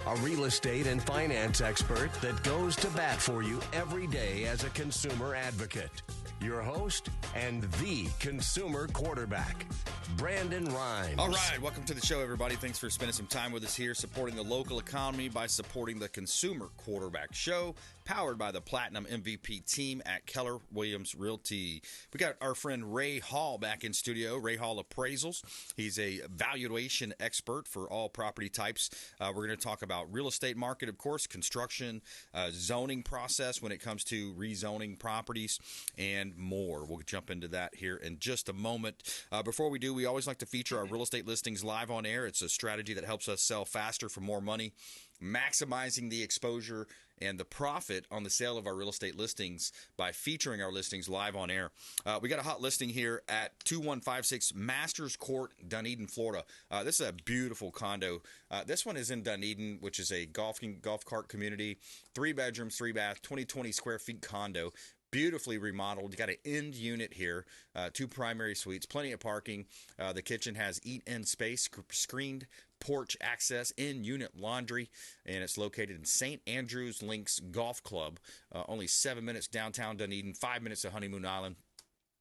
a real estate and finance expert that goes to bat for you every day as a consumer advocate. Your host and the consumer quarterback, Brandon Rhymes. All right, welcome to the show, everybody. Thanks for spending some time with us here, supporting the local economy by supporting the Consumer Quarterback Show, powered by the Platinum MVP team at Keller Williams Realty. We got our friend Ray Hall back in studio, Ray Hall Appraisals. He's a valuation expert for all property types. We're going to talk about real estate market, of course, construction, zoning process when it comes to rezoning properties, and more. We'll jump into that here in just a moment. Before we do, we always like to feature our real estate listings live on air. It's a strategy that helps us sell faster for more money, maximizing the exposure and the profit on the sale of our real estate listings by featuring our listings live on air. We got a hot listing here at 2156 Masters Court, Dunedin, Florida. This is a beautiful condo. This one is in Dunedin, which is a golf cart community, 3 bedrooms, 3 bath, 20 square feet condo. Beautifully remodeled. You got an end unit here, 2 primary suites, plenty of parking. The kitchen has eat-in space, screened porch access, in-unit laundry, and it's located in St. Andrews Links Golf Club, only 7 minutes downtown Dunedin, 5 minutes to Honeymoon Island.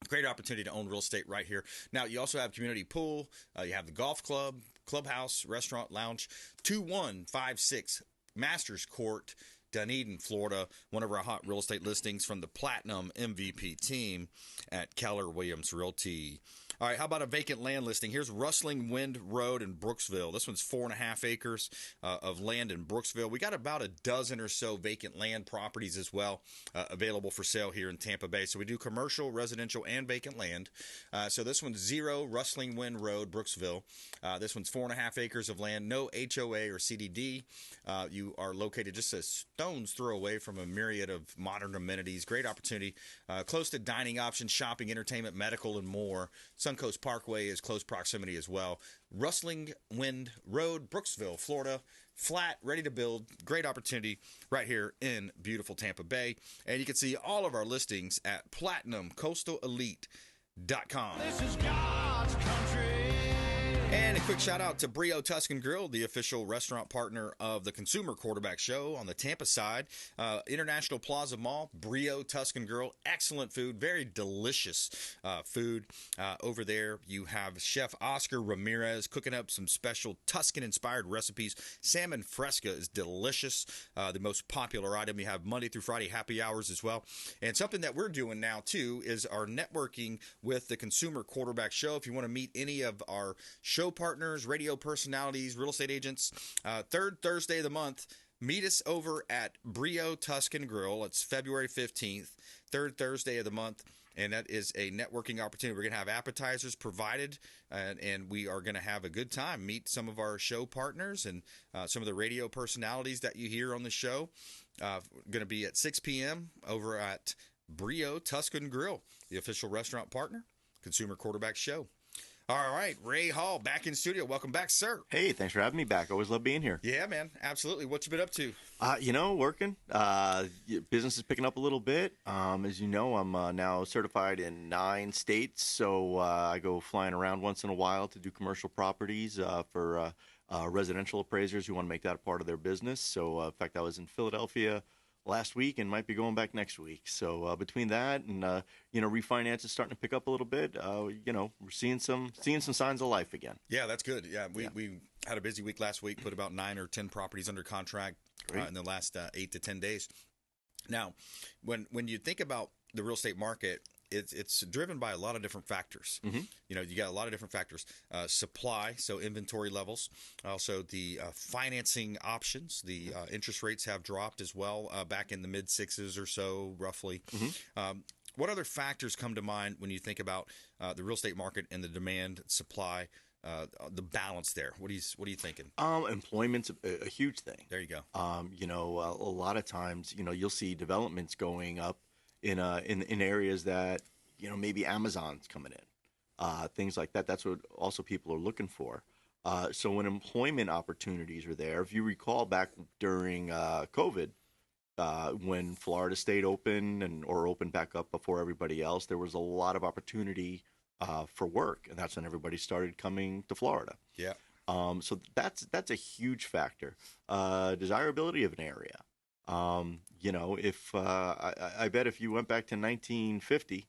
Great opportunity to own real estate right here. Now, you also have community pool. You have the golf club, clubhouse, restaurant, lounge. 2156 Masters Court, Dunedin, Florida, one of our hot real estate listings from the Platinum MVP team at Keller Williams Realty. All right, how about a vacant land listing? Here's Rustling Wind Road in Brooksville. This one's 4.5 acres of land in Brooksville. We got about a dozen or so vacant land properties as well available for sale here in Tampa Bay. So we do commercial, residential, and vacant land. So this one's 0 Rustling Wind Road, Brooksville. This one's 4.5 acres of land, no HOA or CDD. You are located just a stone's throw away from a myriad of modern amenities. Great opportunity. Close to dining options, shopping, entertainment, medical, and more. Suncoast Parkway is close proximity as well. Rustling Wind Road, Brooksville, Florida. Flat, ready to build. Great opportunity right here in beautiful Tampa Bay. And you can see all of our listings at platinumcoastalelite.com. This is God's country. And a quick shout out to Brio Tuscan Grill, the official restaurant partner of the Consumer Quarterback Show on the Tampa side. International Plaza Mall, Brio Tuscan Grill, excellent food, very delicious food. Over there, you have Chef Oscar Ramirez cooking up some special Tuscan-inspired recipes. Salmon Fresca is delicious, the most popular item. You have Monday through Friday happy hours as well. And something that we're doing now, too, is our networking with the Consumer Quarterback Show. If you want to meet any of our show partners, radio personalities, real estate agents, third Thursday of the month, meet us over at Brio Tuscan Grill. It's February 15th, third Thursday of the month, and that is a networking opportunity. We're going to have appetizers provided, and we are going to have a good time. Meet some of our show partners and some of the radio personalities that you hear on the show. Going to be at 6 p.m. over at Brio Tuscan Grill, the official restaurant partner, Consumer Quarterback Show. All right, Ray Hall back in studio. Welcome back, sir. Hey, thanks for having me back. Always love being here. Yeah, man, absolutely. What you been up to? Working. Business is picking up a little bit. As you know, I'm now certified in 9 states, so I go flying around once in a while to do commercial properties for residential appraisers who want to make that a part of their business. So, in fact, I was in Philadelphia last week and might be going back next week. So between that and refinance is starting to pick up a little bit. We're seeing some signs of life again. Yeah, that's good. Yeah, we had a busy week last week. Put about 9 or 10 properties under contract in the last 8 to 10 days. Now, when you think about the real estate market, it's driven by a lot of different factors. Mm-hmm. You got a lot of different factors. Supply, so inventory levels. Also, the financing options. The interest rates have dropped as well, back in the mid-6s or so, roughly. Mm-hmm. What other factors come to mind when you think about the real estate market and the demand, supply, the balance there? What are you thinking? Employment's a huge thing. There you go. A lot of times, you'll see developments going up in areas that maybe Amazon's coming in, things like that. That's what also people are looking for. So when employment opportunities are there, if you recall back during COVID, when Florida stayed open or opened back up before everybody else, there was a lot of opportunity for work, and that's when everybody started coming to Florida. Yeah. So that's a huge factor. Desirability of an area. If I bet if you went back to 1950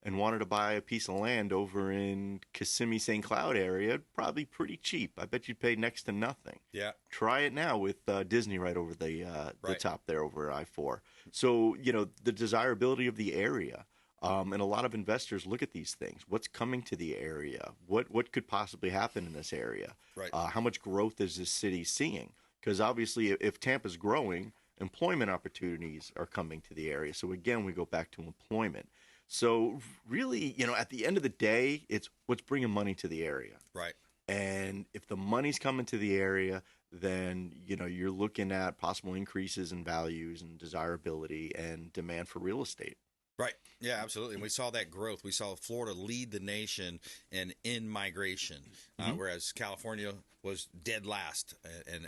and wanted to buy a piece of land over in Kissimmee, St. Cloud area, probably pretty cheap. I bet you'd pay next to nothing. Yeah. Try it now with Disney right over the Right. top there over I-4. So, the desirability of the area. And a lot of investors look at these things. What's coming to the area? What could possibly happen in this area? Right. How much growth is this city seeing? Because obviously, if Tampa's growing, employment opportunities are coming to the area. So again, we go back to employment. So really, at the end of the day, it's what's bringing money to the area. Right. And if the money's coming to the area, then, you're looking at possible increases in values and desirability and demand for real estate. Right. Yeah, absolutely. And we saw that growth. We saw Florida lead the nation in migration, whereas California was dead last,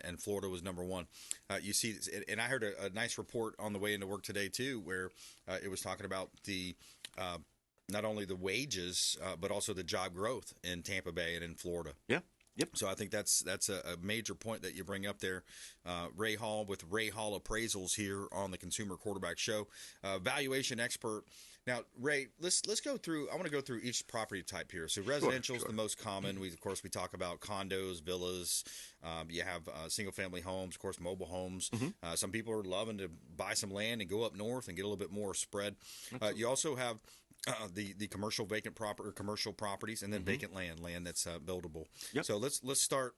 and Florida was number one. You see, and I heard a nice report on the way into work today too, where it was talking about the not only the wages but also the job growth in Tampa Bay and in Florida. Yeah. Yep. So I think that's a major point that you bring up there. Ray Hall with Ray Hall Appraisals here on the Consumer Quarterback Show, valuation expert. Now, Ray, let's go through. I want to go through each property type here. So residential is the most common. We talk about condos, villas. You have single family homes, of course, mobile homes. Some people are loving to buy some land and go up north and get a little bit more spread. You also have the commercial commercial properties, and then vacant land that's buildable. Yep. So let's start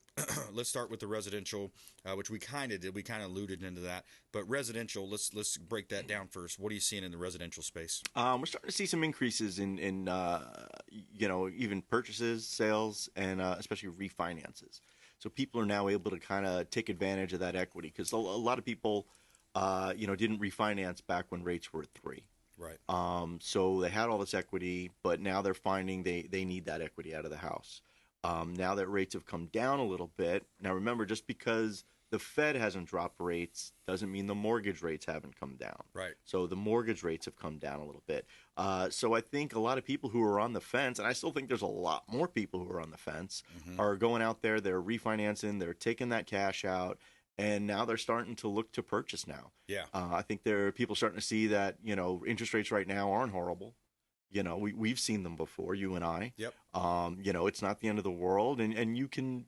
let's start with the residential, which we kind of did. We kind of alluded into that, but residential. Let's break that down first. What are you seeing in the residential space? We're starting to see some increases in even purchases, sales, and especially refinances. So people are now able to kind of take advantage of that equity because a lot of people, didn't refinance back when rates were at 3. Right. So they had all this equity, but now they're finding they need that equity out of the house. Now that rates have come down a little bit. Now remember, just because the Fed hasn't dropped rates doesn't mean the mortgage rates haven't come down. Right. So the mortgage rates have come down a little bit. So I think a lot of people who are on the fence, and I still think there's a lot more people who are on the fence, are going out there, they're refinancing, they're taking that cash out, and now they're starting to look to purchase now. Yeah. I think there are people starting to see that, interest rates right now aren't horrible. We've seen them before, you and I. Yep. It's not the end of the world, and you can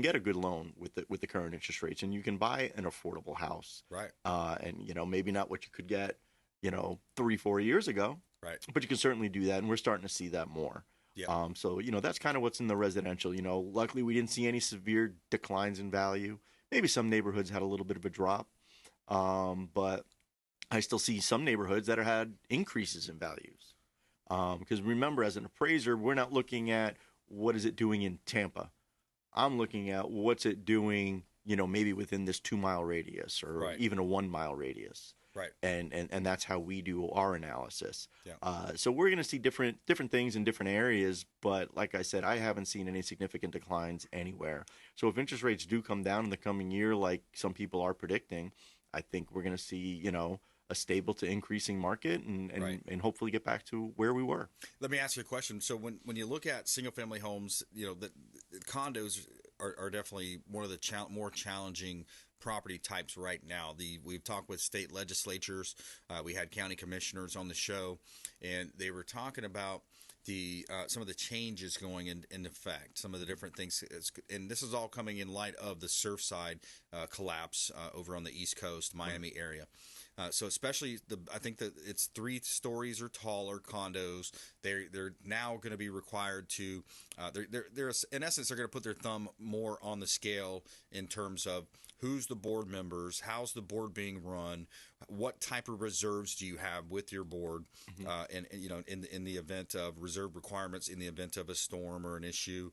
get a good loan with the current interest rates, and you can buy an affordable house. Right. And maybe not what you could get, 3-4 years ago. Right. But you can certainly do that, and we're starting to see that more. Yeah. So that's kind of what's in the residential. Luckily we didn't see any severe declines in value. Maybe some neighborhoods had a little bit of a drop, but I still see some neighborhoods that had increases in values. Because remember, as an appraiser, we're not looking at what is it doing in Tampa. I'm looking at what's it doing, maybe within this 2-mile radius or even a 1-mile radius. Right. And that's how we do our analysis. Yeah. So we're going to see different things in different areas, but like I said, I haven't seen any significant declines anywhere. So if interest rates do come down in the coming year, like some people are predicting, I think we're going to see, a stable to increasing market and hopefully get back to where we were. Let me ask you a question. So when you look at single family homes, the condos are definitely one of the more challenging property types right now. We've talked with state legislatures. We had county commissioners on the show, and they were talking about some of the changes going in effect, some of the different things, and this is all coming in light of the Surfside collapse over on the East Coast, Miami area. So especially I think that it's 3 stories or taller condos. They're now going to be required to. They're in essence they're going to put their thumb more on the scale in terms of who's the board members, how's the board being run, what type of reserves do you have with your board, and in the event of reserve requirements, in the event of a storm or an issue,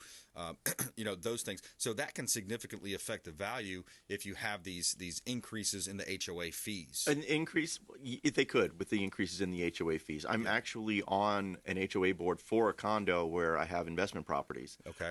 those things. So that can significantly affect the value if you have these increases in the HOA fees. An increase, if they could, with the increases in the HOA fees. I'm actually on an HOA board for a condo where I have investment properties. Okay.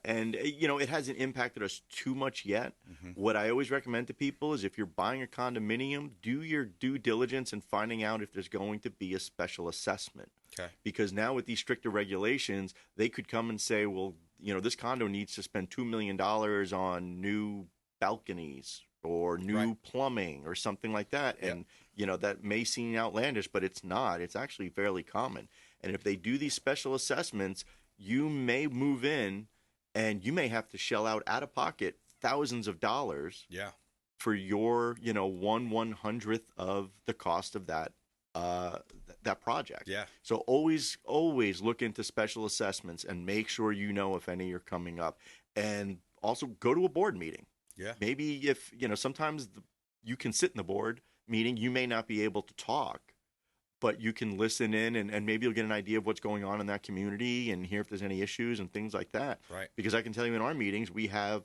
And it hasn't impacted us too much yet. What I always recommend to people is if you're buying a condominium, do your due diligence in finding out if there's going to be a special assessment. Okay. Because now with these stricter regulations, they could come and say, well, this condo needs to spend $2 million on new balconies or new plumbing or something like that. And, that may seem outlandish, but it's not. It's actually fairly common. And if they do these special assessments, you may move in and you may have to shell out of pocket thousands of dollars for your, 1/100th of the cost of that project. Yeah. So always look into special assessments and make sure if any are coming up. And also go to a board meeting. Yeah. Maybe if, sometimes you can sit in the board meeting, you may not be able to talk, but you can listen in and maybe you'll get an idea of what's going on in that community and hear if there's any issues and things like that. Right. Because I can tell you in our meetings, we have,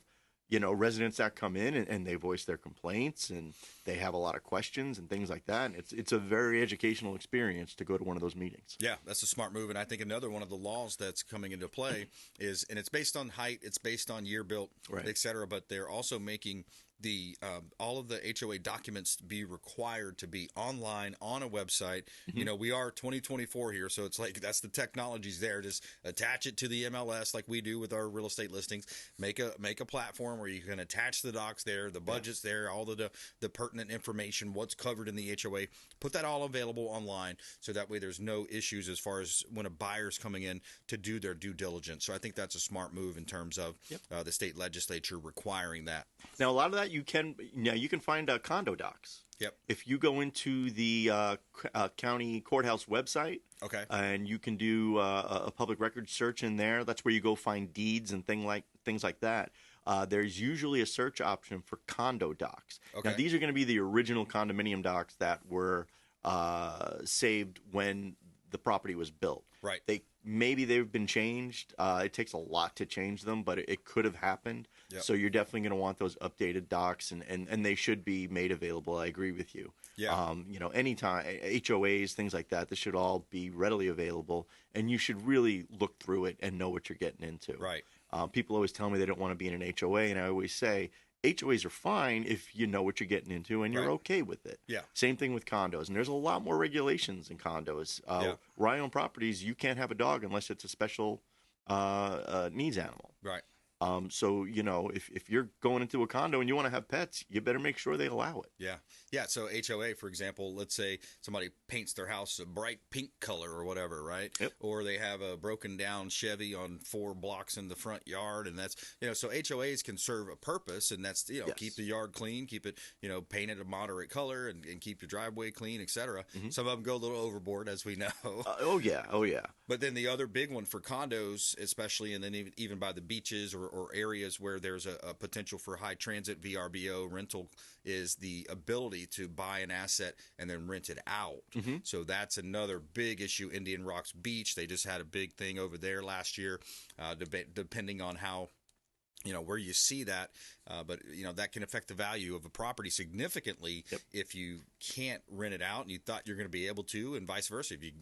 residents that come in and they voice their complaints and they have a lot of questions and things like that. And it's a very educational experience to go to one of those meetings. Yeah, that's a smart move. And I think another one of the laws that's coming into play is, and it's based on height, it's based on year built, et cetera, but they're also making the all of the HOA documents be required to be online on a website. We are 2024 here, so it's like that's the technology's there. Just attach it to the MLS like we do with our real estate listings. Make a platform where you can attach the docs there, the budgets there, all the pertinent information, what's covered in the HOA. Put that all available online, so that way there's no issues as far as when a buyer's coming in to do their due diligence. So I think that's a smart move in terms of the state legislature requiring that. Now, a lot of that you can find condo docs. Yep. If you go into the county courthouse website, and you can do a public records search in there, that's where you go find deeds and things like that. There's usually a search option for condo docs. Okay. Now, these are going to be the original condominium docs that were saved when the property was built. Right. Maybe they've been changed. It takes a lot to change them, but it could have happened. Yep. So you're definitely going to want those updated docs, and they should be made available. I agree with you. Yeah. Anytime HOAs, things like that, this should all be readily available, and you should really look through it and know what you're getting into. Right. People always tell me they don't want to be in an HOA, and I always say HOAs are fine if you know what you're getting into and you're okay with it. Yeah. Same thing with condos, and there's a lot more regulations in condos. Where I own properties, you can't have a dog unless it's a special needs animal. Right. So, if you're going into a condo and you want to have pets, you better make sure they allow it. Yeah. Yeah. So HOA, for example, let's say somebody paints their house a bright pink color or whatever, right? Yep. Or they have a broken down Chevy on 4 blocks in the front yard. And that's, so HOAs can serve a purpose, and that's, keep the yard clean, keep it, painted a moderate color and keep your driveway clean, et cetera. Mm-hmm. Some of them go a little overboard, as we know. Oh, yeah. But then the other big one for condos, especially, and then even by the beaches or areas where there's a potential for high transit VRBO rental, is the ability to buy an asset and then rent it out. Mm-hmm. So that's another big issue. Indian Rocks Beach, they just had a big thing over there last year, depending on how, where you see that. But, that can affect the value of a property significantly if you can't rent it out and you thought you're going to be able to, and vice versa. If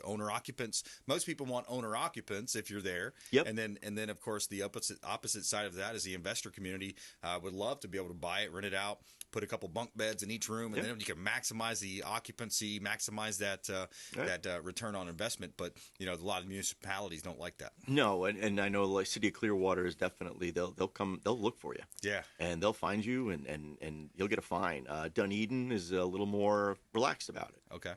owner occupants, most people want owner occupants if you're there. Yep. And then of course, the opposite side of that is the investor community would love to be able to buy it, rent it out, put a couple bunk beds in each room, and then you can maximize the occupancy, maximize that return on investment. But, a lot of municipalities don't like that. No, and I know like City of Clearwater is definitely, they'll look for you. Yeah. And they'll find you, and you'll get a fine. Dunedin is a little more relaxed about it. Okay.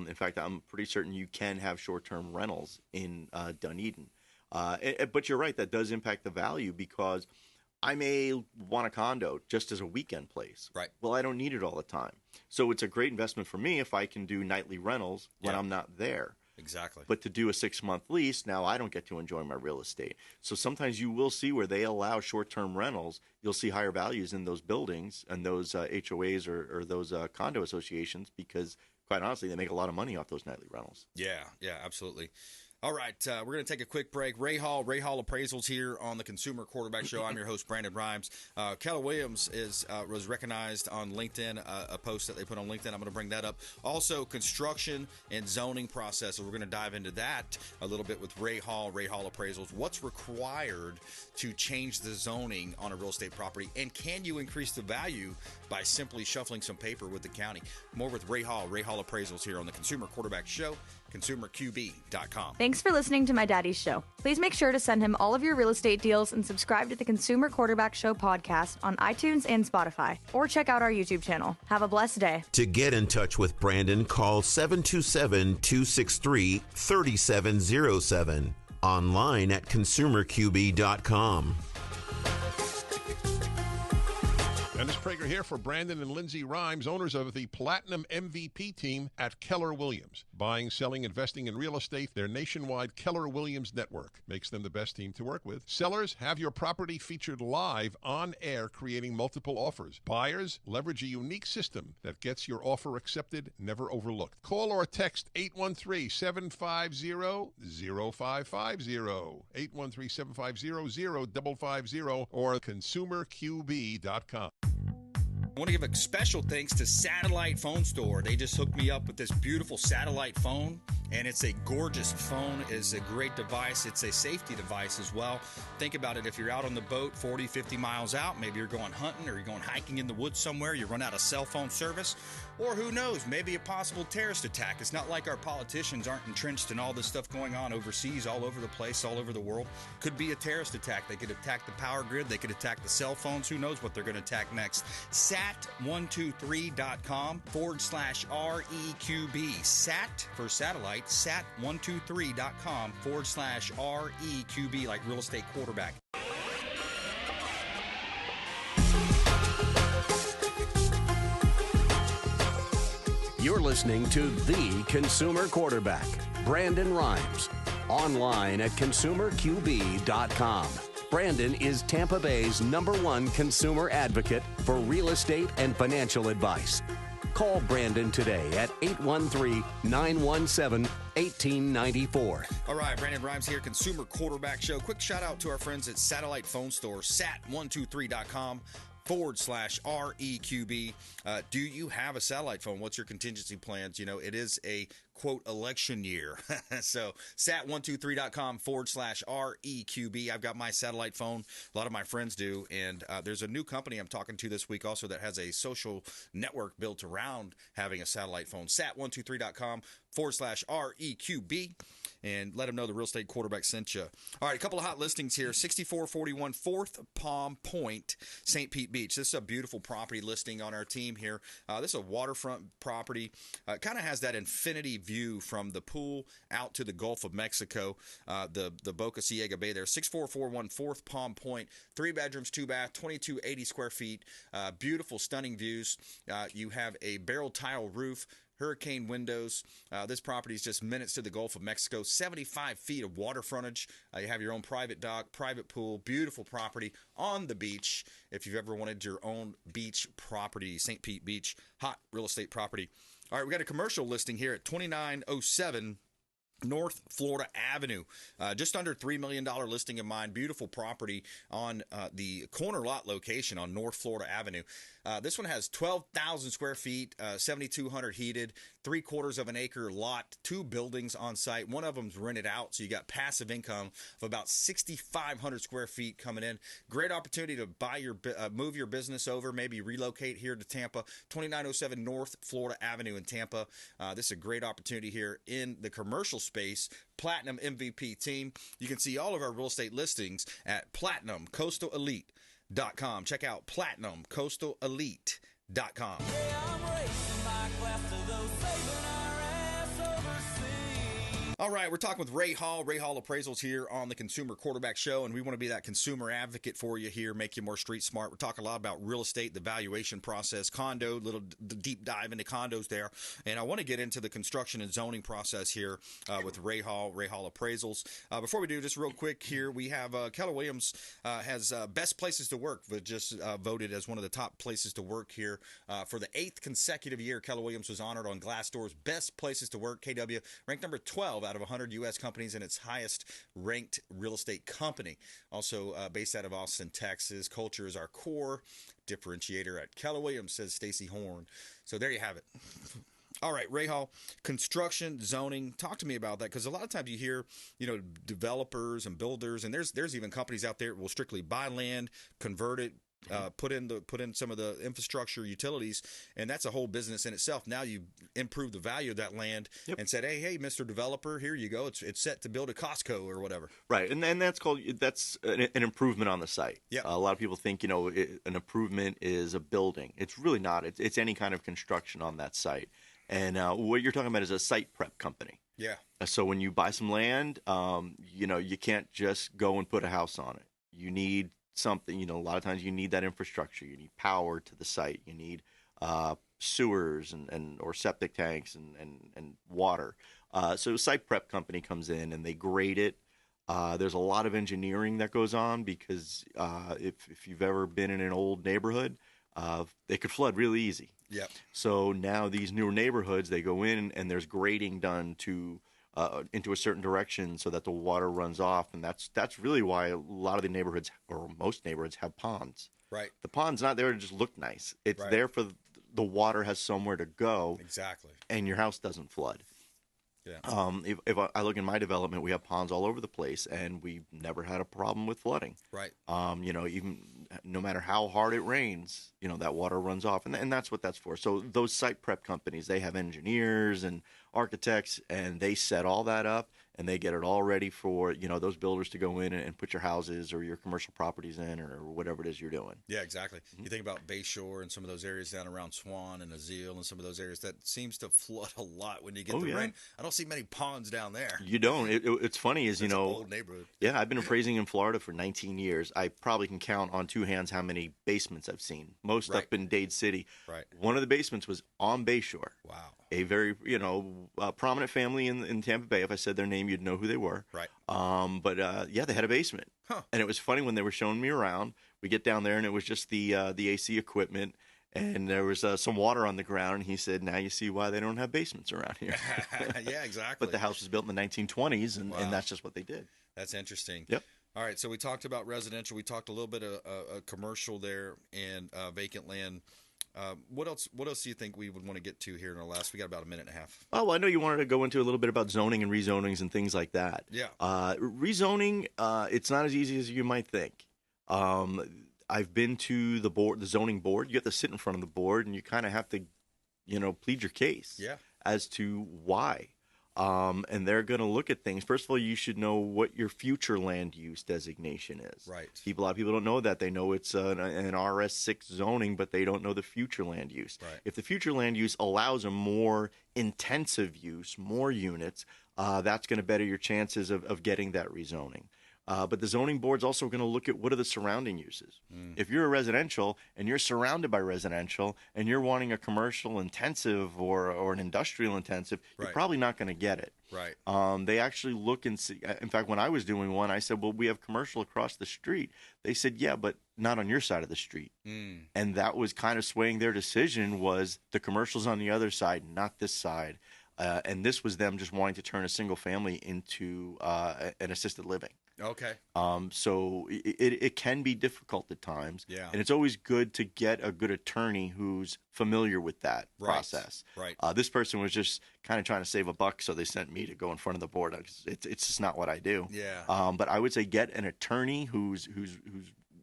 In fact, I'm pretty certain you can have short-term rentals in Dunedin. But you're right, that does impact the value, because I may want a condo just as a weekend place. Right. Well, I don't need it all the time. So it's a great investment for me if I can do nightly rentals when I'm not there. Exactly. But to do a 6-month lease, now I don't get to enjoy my real estate. So sometimes you will see where they allow short-term rentals, you'll see higher values in those buildings and those HOAs or those condo associations, because quite honestly, they make a lot of money off those nightly rentals. Yeah, absolutely. All right, we're going to take a quick break. Ray Hall Appraisals here on the Consumer Quarterback Show. I'm your host, Brandon Rhymes. Keller Williams was recognized on LinkedIn, a post that they put on LinkedIn. I'm going to bring that up. Also, construction and zoning process. So we're going to dive into that a little bit with Ray Hall Appraisals. What's required to change the zoning on a real estate property? And can you increase the value by simply shuffling some paper with the county? More with Ray Hall Appraisals here on the Consumer Quarterback Show, consumerqb.com. Thanks for listening to my daddy's show. Please make sure to send him all of your real estate deals and subscribe to the Consumer Quarterback Show podcast on iTunes and Spotify, or check out our YouTube channel. Have a blessed day. To get in touch with Brandon, call 727-263-3707. Online at consumerqb.com. Dennis Prager here for Brandon and Lindsay Rhymes, owners of the Platinum MVP team at Keller Williams. Buying, selling, investing in real estate, their nationwide Keller Williams network makes them the best team to work with. Sellers, have your property featured live on air, creating multiple offers. Buyers, leverage a unique system that gets your offer accepted, never overlooked. Call or text 813-750-0550, 813-750-0550, or consumerqb.com. I want to give a special thanks to Satellite Phone Store. They just hooked me up with this beautiful satellite phone, and it's a gorgeous phone. It's a great device. It's a safety device as well. Think about it. If you're out on the boat 40, 50 miles out, maybe you're going hunting or you're going hiking in the woods somewhere, you run out of cell phone service, or who knows, maybe a possible terrorist attack. It's not like our politicians aren't entrenched in all this stuff going on overseas, all over the place, all over the world. Could be a terrorist attack. They could attack the power grid. They could attack the cell phones. Who knows what they're going to attack next. Sat123.com/REQB. Sat for satellite. Sat123.com/REQB, like real estate quarterback. You're listening to The Consumer Quarterback, Brandon Rhymes, online at consumerqb.com. Brandon is Tampa Bay's #1 consumer advocate for real estate and financial advice. Call Brandon today at 813-917-1894. All right, Brandon Rhymes here, Consumer Quarterback Show. Quick shout out to our friends at Satellite Phone Store, sat123.com/REQB. Do you have a satellite phone? What's your contingency plans? You know, it is a quote election year. So sat123.com/REQB. I've got my satellite phone. A lot of my friends do. And there's a new company I'm talking to this week also that has a social network built around having a satellite phone. Sat123.com/REQB. And let them know the real estate quarterback sent you. All right, a couple of hot listings here. 6441 4th Palm Point, St. Pete Beach. This is a beautiful property listing on our team here. This is a waterfront property. It kind of has that infinity view from the pool out to the Gulf of Mexico, the Boca Ciega Bay there. 6441 4th Palm Point, 3 bedrooms, 2 bath, 2280 square feet. Beautiful, stunning views. You have a barrel tile roof, hurricane windows. This property is just minutes to the Gulf of Mexico. 75 feet of water frontage. You have your own private dock, private pool. Beautiful property on the beach. If you've ever wanted your own beach property, St. Pete Beach, hot real estate property. All right, we got a commercial listing here at 2907 North Florida Avenue. Just under $3 million listing of mine. Beautiful property on the corner lot location on North Florida Avenue. This one has 12,000 square feet, 7,200 heated, 3/4 of an acre lot, 2 buildings on site. One of them's rented out, so you got passive income of about 6,500 square feet coming in. Great opportunity to buy your move your business over, maybe relocate here to Tampa. 2907 North Florida Avenue in Tampa. This is a great opportunity here in the commercial space. Platinum MVP team. You can see all of our real estate listings at PlatinumCoastalElite.com. Check out PlatinumCoastalElite.com. All right, we're talking with Ray Hall Appraisals here on the Consumer Quarterback Show, and we want to be that consumer advocate for you here, make you more street smart. We're talking a lot about real estate, the valuation process, condo, little deep dive into condos there, and I want to get into the construction and zoning process here with Ray Hall Appraisals. Before we do, just real quick here, we have Keller Williams has best places to work, but just voted as one of the top places to work here for the 8th consecutive year. Keller Williams was honored on Glassdoor's best places to work. KW ranked number 12 out of 100 U.S. companies and its highest ranked real estate company. Also based out of Austin, Texas. Culture is our core differentiator at Keller Williams, says Stacy Horn. So there you have it. All right, Ray Hall, construction, zoning. Talk to me about that, because a lot of times you hear, developers and builders, and there's even companies out there that will strictly buy land, convert it, put in some of the infrastructure utilities, and that's a whole business in itself. Now you improve the value of that land and said, hey, Mr. Developer, here you go. It's set to build a Costco or whatever. Right, and that's an improvement on the site. Yeah, a lot of people think an improvement is a building. It's really not. It's any kind of construction on that site. And what you're talking about is a site prep company. Yeah. So when you buy some land, you can't just go and put a house on it. You need something. A lot of times you need that infrastructure. You need power to the site. You need sewers or septic tanks and water. So a site prep company comes in and they grade it. There's a lot of engineering that goes on because if you've ever been in an old neighborhood, they could flood really easy. Yeah. So now these newer neighborhoods, they go in and there's grading done into a certain direction so that the water runs off, and that's really why a lot of the neighborhoods, or most neighborhoods, have ponds. Right. The pond's not there to just look nice. It's there for the water has somewhere to go. Exactly. And your house doesn't flood. Yeah. If I look in my development, we have ponds all over the place, and we've never had a problem with flooding. Right. Even no matter how hard it rains, that water runs off, and that's what that's for. So those site prep companies, they have engineers and architects, and they set all that up, and they get it all ready for those builders to go in and put your houses or your commercial properties in, or whatever it is you're doing. Yeah, exactly. You think about Bayshore and some of those areas down around Swan and Azeel and some of those areas, that seems to flood a lot when you get the rain. I don't see many ponds down there. You don't. It's funny is, an old neighborhood. Yeah, I've been appraising in Florida for 19 years. I probably can count on two hands how many basements I've seen. Most up in Dade City. Right. One of the basements was on Bayshore. Wow. A very, prominent family in Tampa Bay. If I said their name, you'd know who they were. Right. But they had a basement. Huh. And it was funny when they were showing me around. We get down there, and it was just the AC equipment, and there was some water on the ground. And he said, now you see why they don't have basements around here. Yeah, exactly. But the house was built in the 1920s, and that's just what they did. That's interesting. Yep. All right, so we talked about residential. We talked a little bit of commercial there and vacant land. What else do you think we would want to get to here in our last? We got about a minute and a half. Oh, well, I know you wanted to go into a little bit about zoning and rezonings and things like that. Yeah. Rezoning, it's not as easy as you might think. I've been to the zoning board. You have to sit in front of the board, and you kind of have to, plead your case as to why. And they're going to look at things. First of all, you should know what your future land use designation is. Right. A lot of people don't know that. They know it's an RS6 zoning, but they don't know the future land use. Right. If the future land use allows a more intensive use, more units, that's going to better your chances of getting that rezoning. But the zoning board's also going to look at what are the surrounding uses. If you're a residential and you're surrounded by residential and you're wanting a commercial intensive or an industrial intensive, you're probably not going to get it. Right. They actually look and see. In fact, when I was doing one, I said, well, we have commercial across the street. They said, yeah, but not on your side of the street. And that was kind of swaying their decision, was the commercial's on the other side, not this side. And this was them just wanting to turn a single family into an assisted living. Okay. So it can be difficult at times. Yeah. And it's always good to get a good attorney who's familiar with that process. Right. This person was just kind of trying to save a buck, so they sent me to go in front of the board. It's just not what I do. Yeah. But I would say get an attorney who's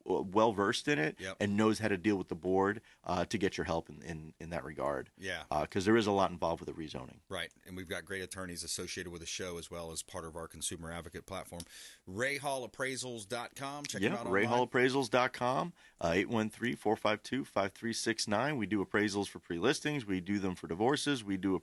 well versed in it and knows how to deal with the board to get your help in that regard. Yeah. Because there is a lot involved with the rezoning. Right. And we've got great attorneys associated with the show as well as part of our consumer advocate platform. RayHallAppraisals.com. Check them out online. RayHallAppraisals.com, 813-452-5369. We do appraisals for pre-listings. We do them for divorces. We do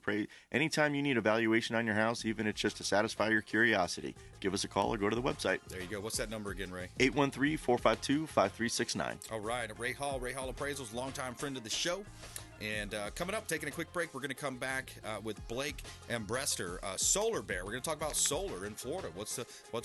anytime you need a valuation on your house, even if it's just to satisfy your curiosity, give us a call or go to the website. There you go. What's that number again, Ray? 813-452-5369. All right. Ray Hall Appraisals, longtime friend of the show. And coming up, taking a quick break, we're going to come back with Blake and Brester, Solar Bear. We're going to talk about solar in Florida. What's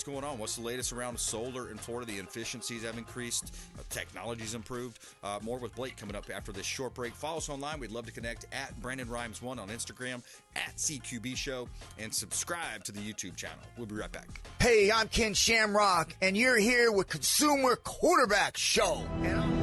going on? What's the latest around solar in Florida? The efficiencies have increased. Technology's improved. More with Blake coming up after this short break. Follow us online. We'd love to connect at BrandonRhymes1 on Instagram, at CQB Show, and subscribe to the YouTube channel. We'll be right back. Hey, I'm Ken Shamrock, and you're here with Consumer Quarterback Show. And